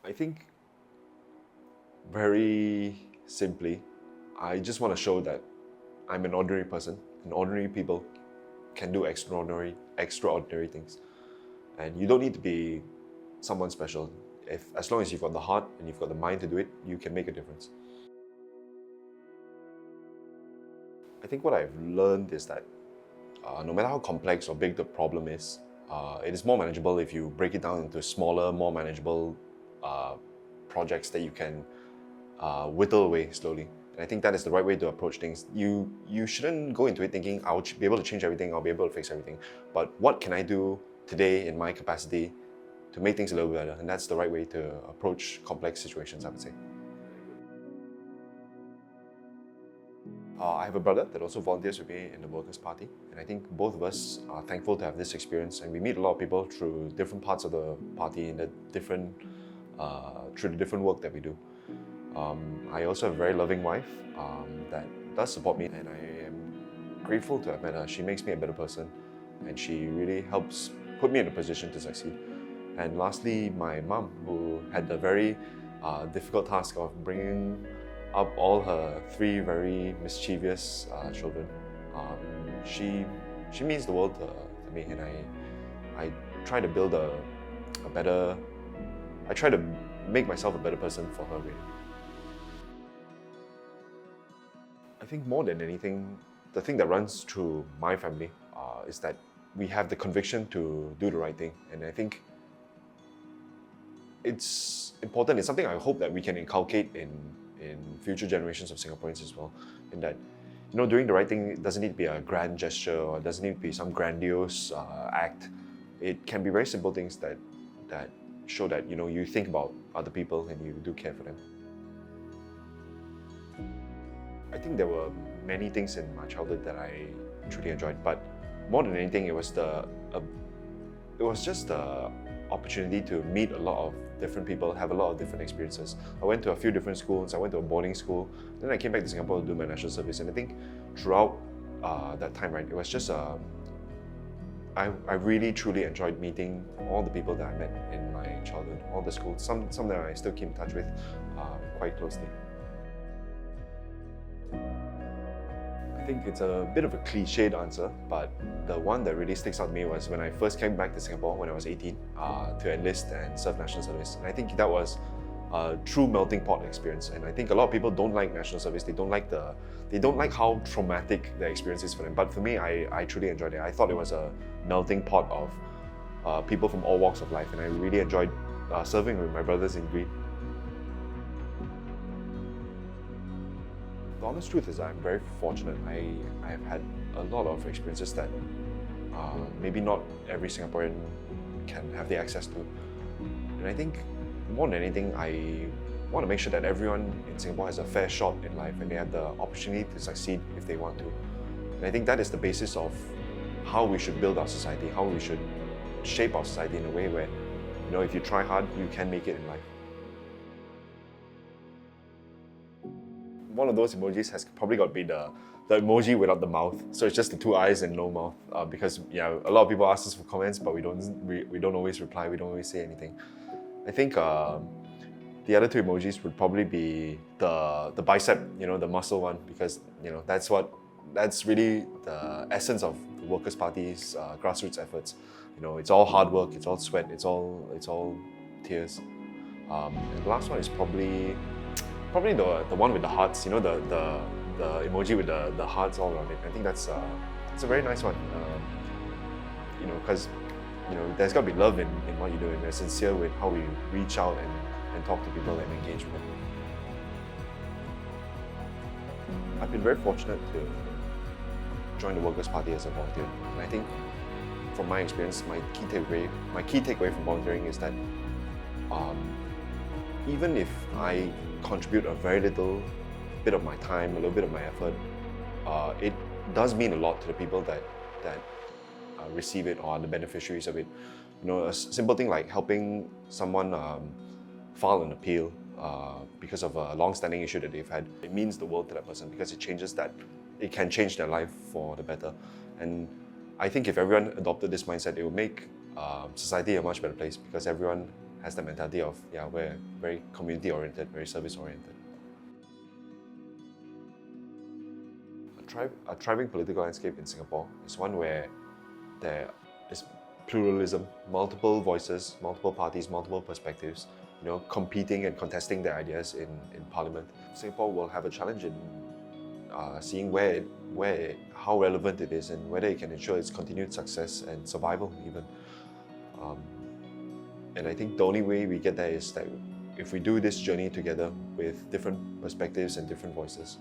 I think very simply, I just want to show that I'm an ordinary person, and ordinary people can do extraordinary things. And you don't need to be someone special. As long as you've got the heart and you've got the mind to do it, you can make a difference. I think what I've learned is that no matter how complex or big the problem is, it is more manageable if you break it down into smaller, more manageable projects that you can whittle away slowly. And I think that is the right way to approach things. You shouldn't go into it thinking, I'll be able to change everything, I'll be able to fix everything. But what can I do today in my capacity to make things a little better? And that's the right way to approach complex situations, I would say. I have a brother that also volunteers with me in the Workers' Party, and I think both of us are thankful to have this experience. And we meet a lot of people through different parts of the party and through the different work that we do. I also have a very loving wife that does support me, and I am grateful to have met her. She makes me a better person, and she really helps put me in a position to succeed. And lastly, my mum, who had the very difficult task of bringing up all her three very mischievous children. She means the world to me, and I try to build I try to make myself a better person for her, really. I think more than anything, the thing that runs through my family is that we have the conviction to do the right thing, and I think it's important. It's something I hope that we can inculcate in future generations of Singaporeans as well, in that, doing the right thing doesn't need to be a grand gesture or doesn't need to be some grandiose act. It can be very simple things that show that you think about other people and you do care for them. I think there were many things in my childhood that I truly enjoyed, but more than anything, it was just the opportunity to meet a lot of different people, have a lot of different experiences. I went to a few different schools. I went to a boarding school. Then I came back to Singapore to do my national service. And I think throughout that time, right, it was just I really truly enjoyed meeting all the people that I met in my childhood, all the schools. Some that I still keep in touch with quite closely. I think it's a bit of a cliched answer, but the one that really sticks out to me was when I first came back to Singapore when I was 18 to enlist and serve national service. And I think that was a true melting pot experience. And I think a lot of people don't like national service. They don't like how traumatic the experience is for them. But for me, I truly enjoyed it. I thought it was a melting pot of people from all walks of life, and I really enjoyed serving with my brothers in green. The honest truth is I'm very fortunate. I have had a lot of experiences that maybe not every Singaporean can have the access to. And I think more than anything, I want to make sure that everyone in Singapore has a fair shot in life and they have the opportunity to succeed if they want to. And I think that is the basis of how we should build our society, how we should shape our society in a way where, if you try hard, you can make it in life. One of those emojis has probably got to be the emoji without the mouth. So it's just the two eyes and no mouth. Because a lot of people ask us for comments, but we don't always reply. We don't always say anything. I think the other two emojis would probably be the bicep, the muscle one, because that's really the essence of the Workers' Party's grassroots efforts. It's all hard work, it's all sweat, it's all tears. And the last one is probably the one with the hearts, the emoji with the hearts all around it. I think that's it's a very nice one, because there's got to be love in what you do, and we're sincere with how we reach out and talk to people and engage with them. I've been very fortunate to join the Workers' Party as a volunteer, and I think from my experience, my key takeaway from volunteering is that even if I contribute a very little bit of my time, a little bit of my effort, it does mean a lot to the people that receive it or are the beneficiaries of it. A simple thing like helping someone file an appeal because of a long-standing issue that they've had, it means the world to that person because it can change their life for the better. And I think if everyone adopted this mindset, it would make society a much better place because everyone has the mentality of, yeah, we're very community-oriented, very service-oriented. A thriving political landscape in Singapore is one where there is pluralism, multiple voices, multiple parties, multiple perspectives, competing and contesting their ideas in Parliament. Singapore will have a challenge in seeing how relevant it is and whether it can ensure its continued success and survival even. And I think the only way we get there is that if we do this journey together with different perspectives and different voices.